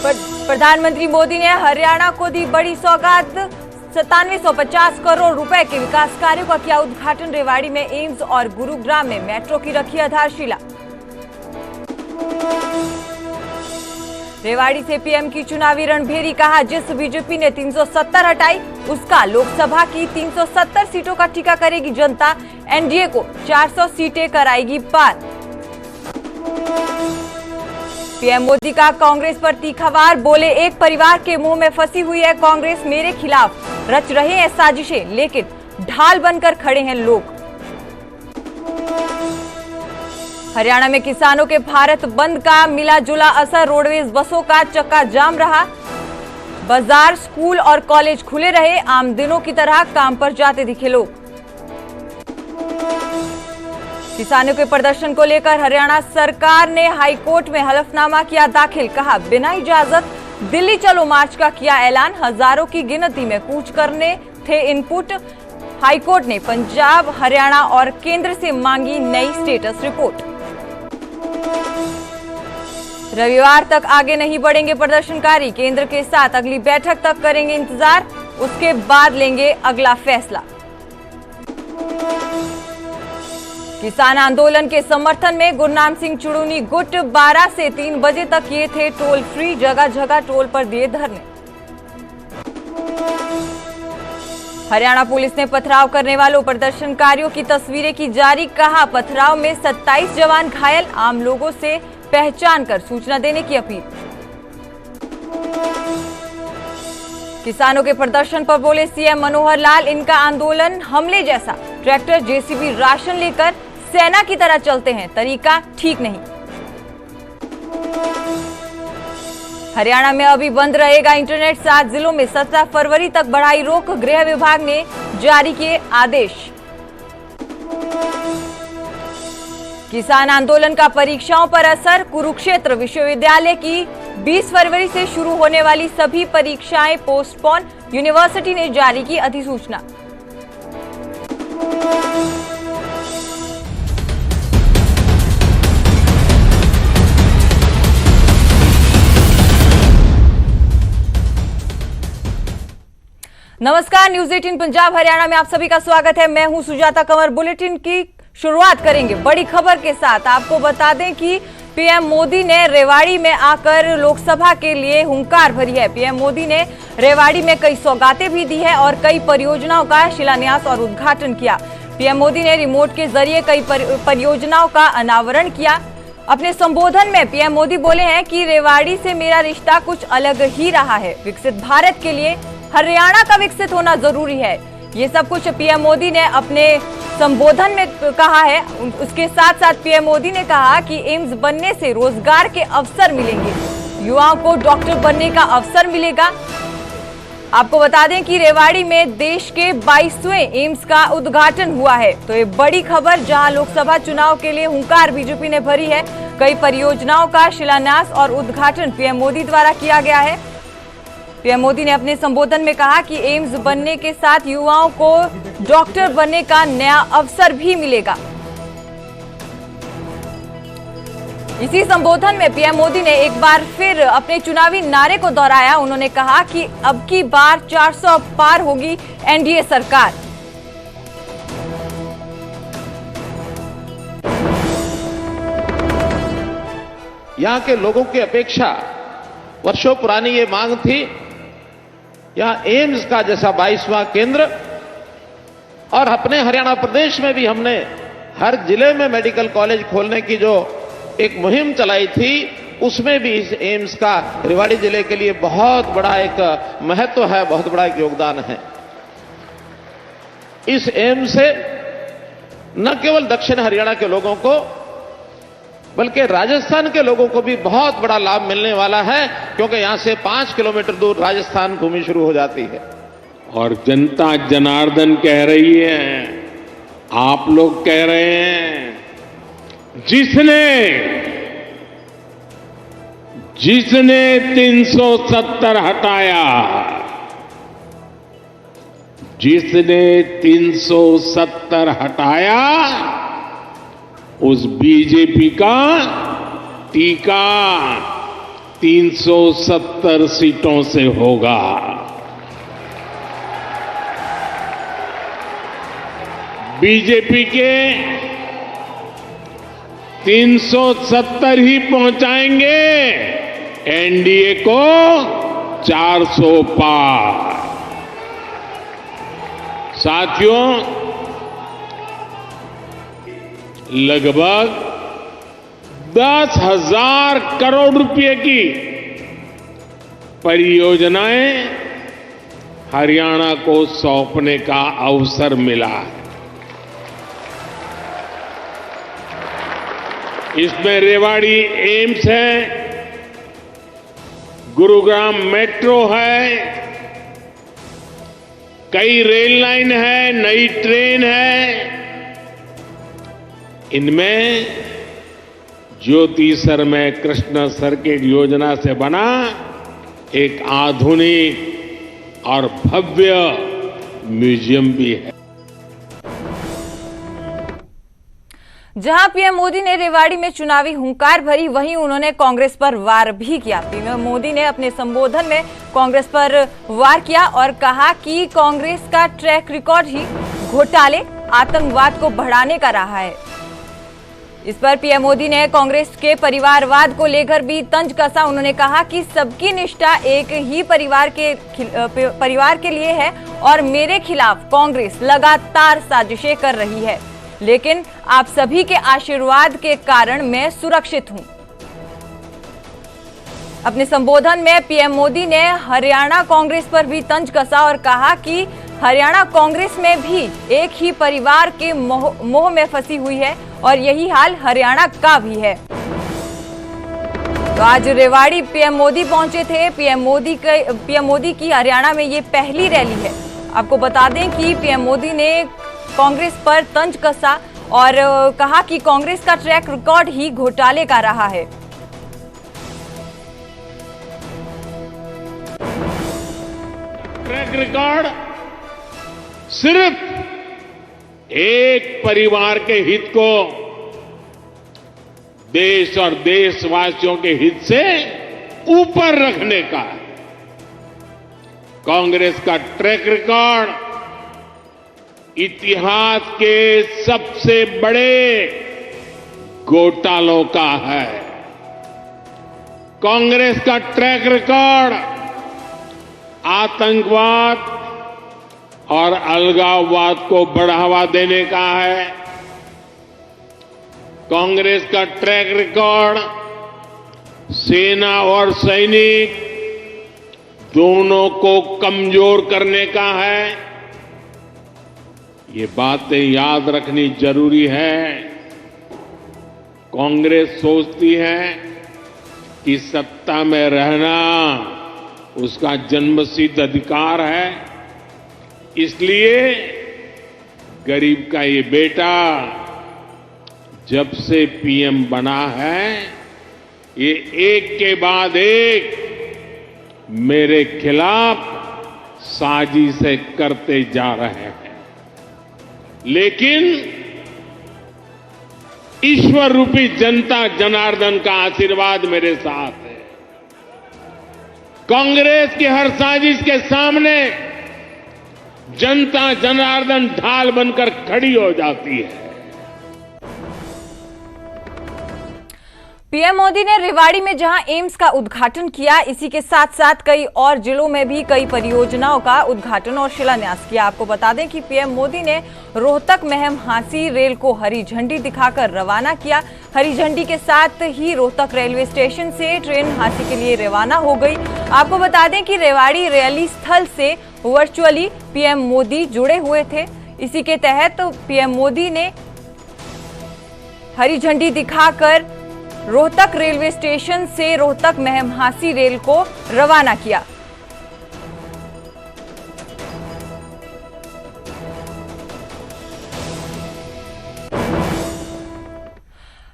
प्रधानमंत्री मोदी ने हरियाणा को दी बड़ी सौगात। 9750 करोड़ रुपए के विकास कार्यों का किया उद्घाटन। रेवाड़ी में एम्स और गुरुग्राम में मेट्रो की रखी आधारशिला। रेवाड़ी से पीएम की चुनावी रणभेरी। कहा, जिस बीजेपी ने 370 हटाई उसका लोकसभा की 370 सीटों का टीका करेगी जनता। एनडीए को 400 सीटें कराएगी पार। पीएम मोदी का कांग्रेस पर तीखा वार। बोले, एक परिवार के मुंह में फंसी हुई है कांग्रेस, मेरे खिलाफ रच रहे हैं साजिशें, लेकिन ढाल बनकर खड़े हैं लोग। हरियाणा में किसानों के भारत बंद का मिला जुला असर। रोडवेज बसों का चक्का जाम रहा। बाजार, स्कूल और कॉलेज खुले रहे। आम दिनों की तरह काम पर जाते दिखे लोग। किसानों के प्रदर्शन को लेकर हरियाणा सरकार ने हाईकोर्ट में हलफनामा किया दाखिल। कहा, बिना इजाजत दिल्ली चलो मार्च का किया ऐलान। हजारों की गिनती में कूच करने थे इनपुट। हाईकोर्ट ने पंजाब, हरियाणा और केंद्र से मांगी नई स्टेटस रिपोर्ट। रविवार तक आगे नहीं बढ़ेंगे प्रदर्शनकारी। केंद्र के साथ अगली बैठक तक करेंगे इंतजार, उसके बाद लेंगे अगला फैसला। किसान आंदोलन के समर्थन में गुरनाम सिंह चुड़ूनी गुट 12 से 3 बजे तक ये थे टोल फ्री। जगह जगह टोल पर दिए धरने। हरियाणा पुलिस ने पथराव करने वालों प्रदर्शनकारियों की तस्वीरें की जारी। कहा, पथराव में 27 जवान घायल। आम लोगों से पहचान कर सूचना देने की अपील। किसानों के प्रदर्शन पर बोले सीएम मनोहर लाल, इनका आंदोलन हमले जैसा। ट्रैक्टर, जेसीबी, राशन लेकर सेना की तरह चलते हैं, तरीका ठीक नहीं। हरियाणा में अभी बंद रहेगा इंटरनेट। 7 जिलों में 17 फरवरी तक बढ़ाई रोक। गृह विभाग ने जारी किए आदेश। किसान आंदोलन का परीक्षाओं पर असर। कुरुक्षेत्र विश्वविद्यालय की 20 फरवरी से शुरू होने वाली सभी परीक्षाएं पोस्टपोन। यूनिवर्सिटी ने जारी की अधिसूचना। नमस्कार, न्यूज 18 पंजाब हरियाणा में आप सभी का स्वागत है। मैं हूं सुजाता कंवर। बुलेटिन की शुरुआत करेंगे बड़ी खबर के साथ। आपको बता दें कि पीएम मोदी ने रेवाड़ी में आकर लोकसभा के लिए हुंकार भरी है। पीएम मोदी ने रेवाड़ी में कई सौगातें भी दी है और कई परियोजनाओं का शिलान्यास और उद्घाटन किया। पीएम मोदी ने रिमोट के जरिए कई परियोजनाओं का अनावरण किया। अपने संबोधन में पीएम मोदी बोले हैं कि रेवाड़ी से मेरा रिश्ता कुछ अलग ही रहा है। विकसित भारत के लिए हरियाणा का विकसित होना जरूरी है। ये सब कुछ पीएम मोदी ने अपने संबोधन में कहा है। उसके साथ साथ पीएम मोदी ने कहा कि एम्स बनने से रोजगार के अवसर मिलेंगे, युवाओं को डॉक्टर बनने का अवसर मिलेगा। आपको बता दें कि रेवाड़ी में देश के 22वें एम्स का उद्घाटन हुआ है। तो ये बड़ी खबर, जहां लोकसभा चुनाव के लिए हुंकार बीजेपी ने भरी है। कई परियोजनाओं का शिलान्यास और उद्घाटन पीएम मोदी द्वारा किया गया है। पीएम मोदी ने अपने संबोधन में कहा कि एम्स बनने के साथ युवाओं को डॉक्टर बनने का नया अवसर भी मिलेगा। इसी संबोधन में पीएम मोदी ने एक बार फिर अपने चुनावी नारे को दोहराया। उन्होंने कहा कि अब की बार 400 पार होगी एनडीए सरकार। यहां के लोगों की अपेक्षा, वर्षों पुरानी ये मांग थी, यहां एम्स का जैसा 22वां केंद्र, और अपने हरियाणा प्रदेश में भी हमने हर जिले में मेडिकल कॉलेज खोलने की जो एक मुहिम चलाई थी, उसमें भी इस एम्स का रेवाड़ी जिले के लिए बहुत बड़ा एक महत्व है, बहुत बड़ा एक योगदान है। इस एम्स से न केवल दक्षिण हरियाणा के लोगों को बल्कि राजस्थान के लोगों को भी बहुत बड़ा लाभ मिलने वाला है, क्योंकि यहां से 5 किलोमीटर दूर राजस्थान भूमि शुरू हो जाती है। और जनता जनार्दन कह रही है, आप लोग कह रहे हैं, जिसने 370 हटाया, जिसने 370 हटाया, उस बीजेपी का टीका 370 सीटों से होगा। बीजेपी के 370 ही पहुंचाएंगे, एनडीए को 400 पार। साथियों, लगभग 10,000 करोड़ रुपए की परियोजनाएं हरियाणा को सौंपने का अवसर मिला है। इसमें रेवाड़ी एम्स है, गुरुग्राम मेट्रो है, कई रेल लाइन है, नई ट्रेन है। इनमें ज्योति सरमय कृष्ण सर्किट योजना से बना एक आधुनिक और भव्य म्यूजियम भी है। जहां पीएम मोदी ने रेवाड़ी में चुनावी हुंकार भरी, वहीं उन्होंने कांग्रेस पर वार भी किया। पीएम मोदी ने अपने संबोधन में कांग्रेस पर वार किया और कहा कि कांग्रेस का ट्रैक रिकॉर्ड ही घोटाले, आतंकवाद को बढ़ाने का रहा है। इस पर पीएम मोदी ने कांग्रेस के परिवारवाद को लेकर भी तंज कसा। उन्होंने कहा कि सबकी निष्ठा एक ही परिवार के लिए है और मेरे खिलाफ कांग्रेस लगातार साजिशें कर रही है, लेकिन आप सभी के आशीर्वाद के कारण मैं सुरक्षित हूं। अपने संबोधन में पीएम मोदी ने हरियाणा कांग्रेस पर भी तंज कसा और कहा कि हरियाणा कांग्रेस में भी एक ही परिवार के मोह में फंसी हुई है और यही हाल हरियाणा का भी है। तो आज रेवाड़ी पीएम मोदी पहुंचे थे। पीएम मोदी की हरियाणा में ये पहली रैली है। आपको बता दें कि पीएम मोदी ने कांग्रेस पर तंज कसा और कहा कि कांग्रेस का ट्रैक रिकॉर्ड ही घोटाले का रहा है। ट्रैक रिकॉर्ड सिर्फ एक परिवार के हित को देश और देशवासियों के हित से ऊपर रखने का है। कांग्रेस का ट्रैक रिकॉर्ड इतिहास के सबसे बड़े घोटालों का है। कांग्रेस का ट्रैक रिकॉर्ड आतंकवाद और अलगाववाद को बढ़ावा देने का है। कांग्रेस का ट्रैक रिकॉर्ड सेना और सैनिक दोनों को कमजोर करने का है। ये बातें याद रखनी जरूरी है। कांग्रेस सोचती है कि सत्ता में रहना उसका जन्मसिद्ध अधिकार है, इसलिए गरीब का ये बेटा जब से पीएम बना है, ये एक के बाद एक मेरे खिलाफ साजिशें करते जा रहे हैं। लेकिन ईश्वर रूपी जनता जनार्दन का आशीर्वाद मेरे साथ है। कांग्रेस की हर साजिश के सामने जनता जनार्दन ढाल बनकर खड़ी हो जाती है। पीएम मोदी ने रेवाड़ी में जहां एम्स का उद्घाटन किया, इसी के साथ साथ कई और जिलों में भी कई परियोजनाओं का उद्घाटन और शिलान्यास किया। आपको बता दें कि पीएम मोदी ने रोहतक महम हांसी रेल को हरी झंडी दिखाकर रवाना किया। हरी झंडी के साथ ही रोहतक रेलवे स्टेशन से ट्रेन हांसी के लिए रवाना हो गई। आपको बता दें कि रेवाड़ी रैली स्थल से वर्चुअली पीएम मोदी जुड़े हुए थे। इसी के तहत पीएम मोदी ने हरी झंडी दिखाकर रोहतक रेलवे स्टेशन से रोहतक महम हांसी रेल को रवाना किया।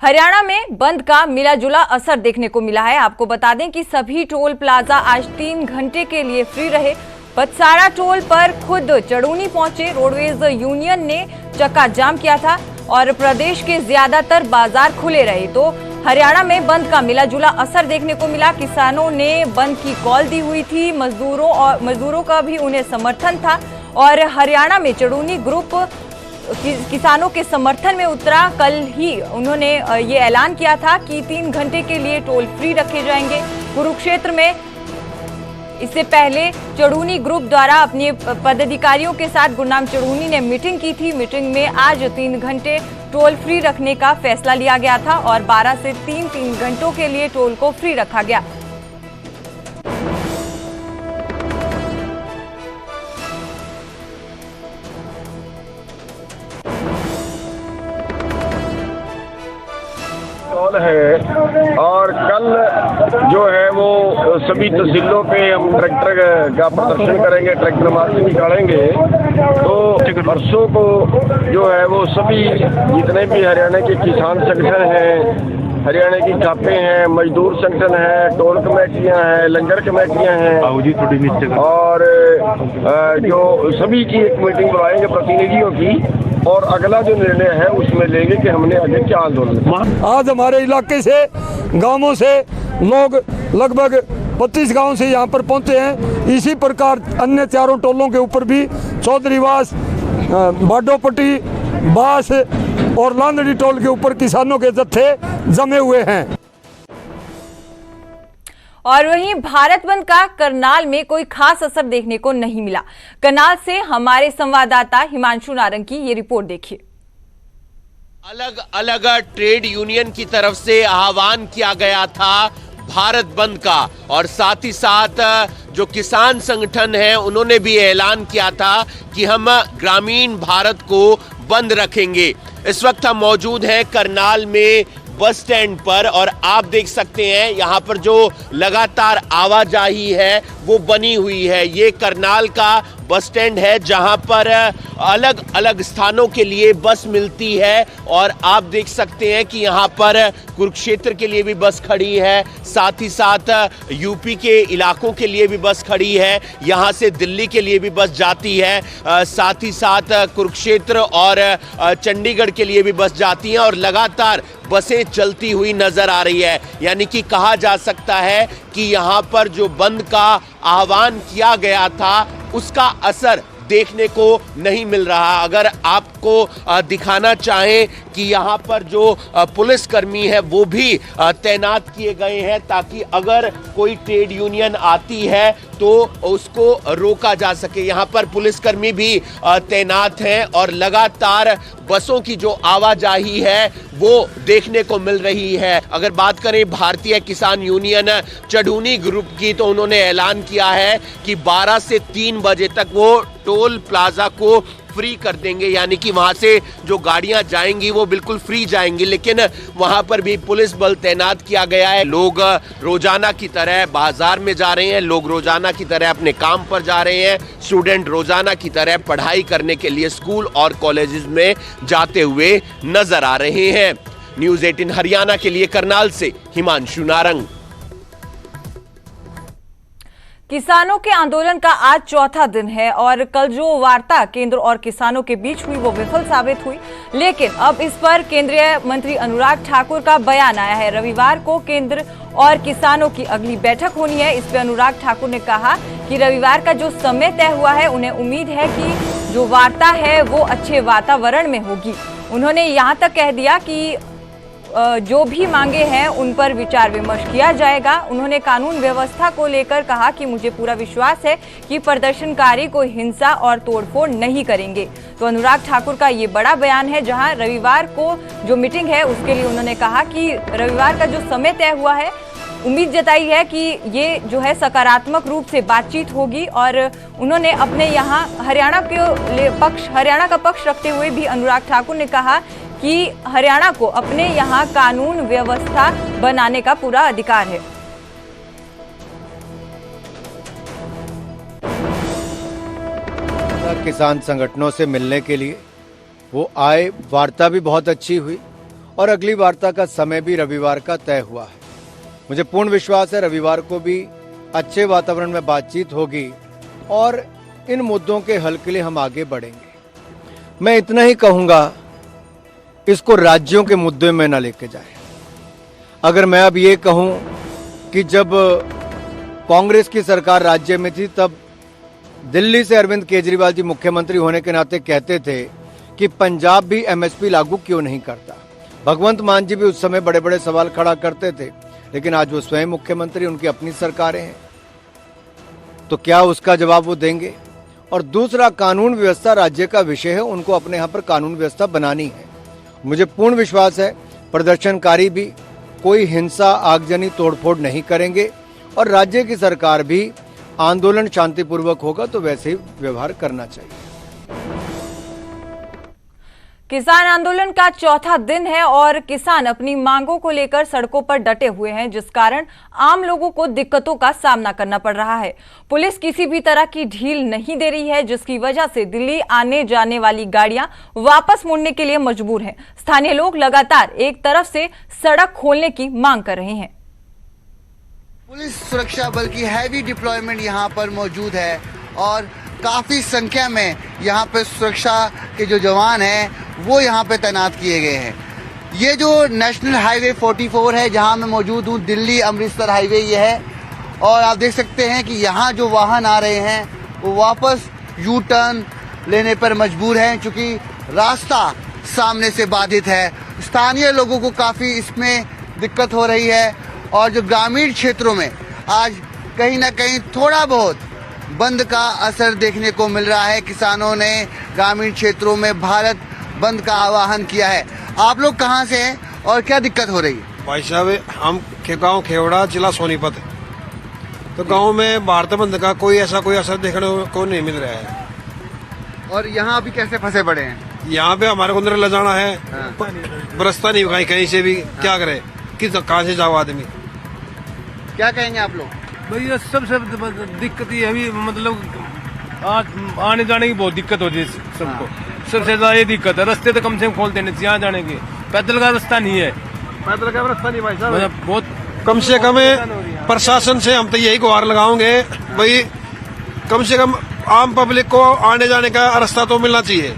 हरियाणा में बंद का मिला-जुला असर देखने को मिला है। आपको बता दें कि सभी टोल प्लाजा आज 3 घंटे के लिए फ्री रहे। बतसाड़ा टोल पर खुद चड़ूनी पहुंचे रोडवेज यूनियन ने चक्का जाम किया था और प्रदेश के ज्यादातर बाजार खुले रहे। तो हरियाणा में बंद का मिला जुला असर देखने को मिला। किसानों ने बंद की कॉल दी हुई थी, मजदूरों का भी उन्हें समर्थन था और हरियाणा में चड़ूनी ग्रुप किसानों के समर्थन में उतरा। कल ही उन्होंने ये ऐलान किया था कि 3 घंटे के लिए टोल फ्री रखे जाएंगे। कुरुक्षेत्र में इससे पहले चड़ूनी ग्रुप द्वारा अपने पदाधिकारियों के साथ गुरनाम चड़ूनी ने मीटिंग की थी। मीटिंग में आज 3 घंटे टोल फ्री रखने का फैसला लिया गया था और 12 से 3 घंटों के लिए टोल को फ्री रखा गया। है और कल जो है वो सभी तहसीलों पे हम ट्रैक्टर का प्रदर्शन करेंगे, ट्रैक्टर मार्च निकालेंगे। तो परसों को जो है वो सभी जितने भी हरियाणा के किसान संगठन हैं, हरियाणा की कापे हैं, मजदूर संगठन है, टोल कमेटियां हैं, लंगर कमेटियां हैं और जो सभी की एक मीटिंग बुलाएंगे प्रतिनिधियों की और अगला जो निर्णय है उसमें लेंगे कि हमने आगे क्या आंदोलन। आज हमारे इलाके से गांवों से लोग लगभग 25 गांव से यहाँ पर पहुँचे हैं। इसी प्रकार अन्य 4 टोलों के ऊपर भी चौधरीवास, बाडोपट्टी, बास और लांदड़ी टोल के ऊपर किसानों के जत्थे जमे हुए हैं। और वहीं भारत बंद का करनाल में कोई खास असर देखने को नहीं मिला। करनाल से हमारे संवाददाता हिमांशु नारंग की ये रिपोर्ट देखिए। अलग अलग ट्रेड यूनियन की तरफ से आह्वान किया गया था भारत बंद का और साथ ही साथ जो किसान संगठन हैं उन्होंने भी ऐलान किया था कि हम ग्रामीण भारत को बंद रखेंगे। इस वक्त हम मौजूद हैं करनाल में बस स्टैंड पर और आप देख सकते हैं यहाँ पर जो लगातार आवाजाही है वो बनी हुई है। ये करनाल का बस स्टैंड है जहाँ पर अलग अलग स्थानों के लिए बस मिलती है और आप देख सकते हैं कि यहाँ पर कुरुक्षेत्र के लिए भी बस खड़ी है, साथ ही साथ यूपी के इलाकों के लिए भी बस खड़ी है, यहाँ से दिल्ली के लिए भी बस जाती है, साथ ही साथ कुरुक्षेत्र और चंडीगढ़ के लिए भी बस जाती है और लगातार बसें चलती हुई नजर आ रही है। यानी कि कहा जा सकता है कि यहाँ पर जो बंद का आह्वान किया गया था उसका असर देखने को नहीं मिल रहा। अगर आपको दिखाना चाहें कि यहाँ पर जो पुलिसकर्मी है वो भी तैनात किए गए हैं ताकि अगर कोई ट्रेड यूनियन आती है तो उसको रोका जा सके। यहाँ पर पुलिसकर्मी भी तैनात हैं और लगातार बसों की जो आवाजाही है वो देखने को मिल रही है। अगर बात करें भारतीय किसान यूनियन चड़ूनी ग्रुप की तो उन्होंने ऐलान किया है कि 12 से 3 बजे तक वो टोल प्लाजा को फ्री कर देंगे, यानी कि वहां से जो गाड़ियां जाएंगी वो बिल्कुल फ्री जाएंगी, लेकिन वहां पर भी पुलिस बल तैनात किया गया है। लोग रोजाना की तरह बाजार में जा रहे हैं, लोग रोजाना की तरह अपने काम पर जा रहे हैं, स्टूडेंट रोजाना की तरह पढ़ाई करने के लिए स्कूल और कॉलेजेस में जाते हुए नजर आ रहे हैं। न्यूज़ 18 हरियाणा के लिए करनाल से हिमांशु नारंग। किसानों के आंदोलन का आज चौथा दिन है और कल जो वार्ता केंद्र और किसानों के बीच हुई वो विफल साबित हुई, लेकिन अब इस पर केंद्रीय मंत्री अनुराग ठाकुर का बयान आया है। रविवार को केंद्र और किसानों की अगली बैठक होनी है। इस पर अनुराग ठाकुर ने कहा कि रविवार का जो समय तय हुआ है उन्हें उम्मीद है कि जो वार्ता है वो अच्छे वातावरण में होगी। उन्होंने यहाँ तक कह दिया कि जो भी मांगे हैं उन पर विचार विमर्श किया जाएगा। उन्होंने कानून व्यवस्था को लेकर कहा कि मुझे पूरा विश्वास है कि प्रदर्शनकारी कोई हिंसा और तोड़फोड़ नहीं करेंगे। तो अनुराग ठाकुर का ये बड़ा बयान है, जहां रविवार को जो मीटिंग है उसके लिए उन्होंने कहा कि रविवार का जो समय तय हुआ है उम्मीद जताई है कि ये जो है सकारात्मक रूप से बातचीत होगी। और उन्होंने अपने यहाँ हरियाणा का पक्ष रखते हुए भी अनुराग ठाकुर ने कहा कि हरियाणा को अपने यहाँ कानून व्यवस्था बनाने का पूरा अधिकार है। किसान संगठनों से मिलने के लिए वो आए, वार्ता भी बहुत अच्छी हुई और अगली वार्ता का समय भी रविवार का तय हुआ है। मुझे पूर्ण विश्वास है रविवार को भी अच्छे वातावरण में बातचीत होगी और इन मुद्दों के हल के लिए हम आगे बढ़ेंगे। मैं इतना ही कहूँगा, इसको राज्यों के मुद्दे में न लेके जाए। अगर मैं अब ये कहूं कि जब कांग्रेस की सरकार राज्य में थी तब दिल्ली से अरविंद केजरीवाल जी मुख्यमंत्री होने के नाते कहते थे कि पंजाब भी एमएसपी लागू क्यों नहीं करता। भगवंत मान जी भी उस समय बड़े बड़े सवाल खड़ा करते थे, लेकिन आज वो स्वयं मुख्यमंत्री, उनकी अपनी सरकारें हैं, तो क्या उसका जवाब वो देंगे? और दूसरा, कानून व्यवस्था राज्य का विषय है, उनको अपने यहाँ पर कानून व्यवस्था बनानी है। मुझे पूर्ण विश्वास है प्रदर्शनकारी भी कोई हिंसा, आगजनी, तोड़फोड़ नहीं करेंगे और राज्य की सरकार भी आंदोलन शांतिपूर्वक होगा तो वैसे ही व्यवहार करना चाहिए। किसान आंदोलन का चौथा दिन है और किसान अपनी मांगों को लेकर सड़कों पर डटे हुए हैं, जिस कारण आम लोगों को दिक्कतों का सामना करना पड़ रहा है। पुलिस किसी भी तरह की ढील नहीं दे रही है, जिसकी वजह से दिल्ली आने जाने वाली गाड़ियां वापस मुड़ने के लिए मजबूर हैं। स्थानीय लोग लगातार एक तरफ से सड़क खोलने की मांग कर रहे हैं। पुलिस सुरक्षा बल की हैवी डिप्लॉयमेंट यहाँ पर मौजूद है और काफी संख्या में यहाँ पे सुरक्षा के जो जवान हैं वो यहाँ पे तैनात किए गए हैं। ये जो नेशनल हाईवे 44 है जहाँ मैं मौजूद हूँ, दिल्ली अमृतसर हाईवे ये है, और आप देख सकते हैं कि यहाँ जो वाहन आ रहे हैं वो वापस यू टर्न लेने पर मजबूर हैं, क्योंकि रास्ता सामने से बाधित है। स्थानीय लोगों को काफी इसमें दिक्कत हो रही है और जो ग्रामीण क्षेत्रों में आज कहीं ना कहीं थोड़ा बहुत बंद का असर देखने को मिल रहा है। किसानों ने ग्रामीण क्षेत्रों में भारत बंद का आह्वान किया है। आप लोग कहां से हैं और क्या दिक्कत हो रही है? भाई साहब, हम गांव खेवड़ा, जिला सोनीपत, तो गांव में भारत बंद का कोई असर देखने को नहीं मिल रहा है। और यहाँ अभी कैसे फंसे पड़े हैं? यहाँ पे हमारे को अंदर ले जाना है, बरसता नहीं कहीं से भी, क्या करे, कहाँ से जाओ आदमी। क्या कहेंगे आप लोग? भैया सबसे दिक्कत ये अभी मतलब आने जाने की बहुत दिक्कत होती है सबको। सबसे ज्यादा ये दिक्कत है, रास्ते तो कम से कम खोल देने यहाँ जाने के, पैदल का रास्ता नहीं है। पैदल का रास्ता नहीं भाई साहब, मतलब बहुत कम से कम प्रशासन से हम तो यही गुहार लगाओगे भाई, कम से कम आम पब्लिक को आने जाने का रास्ता तो मिलना चाहिए।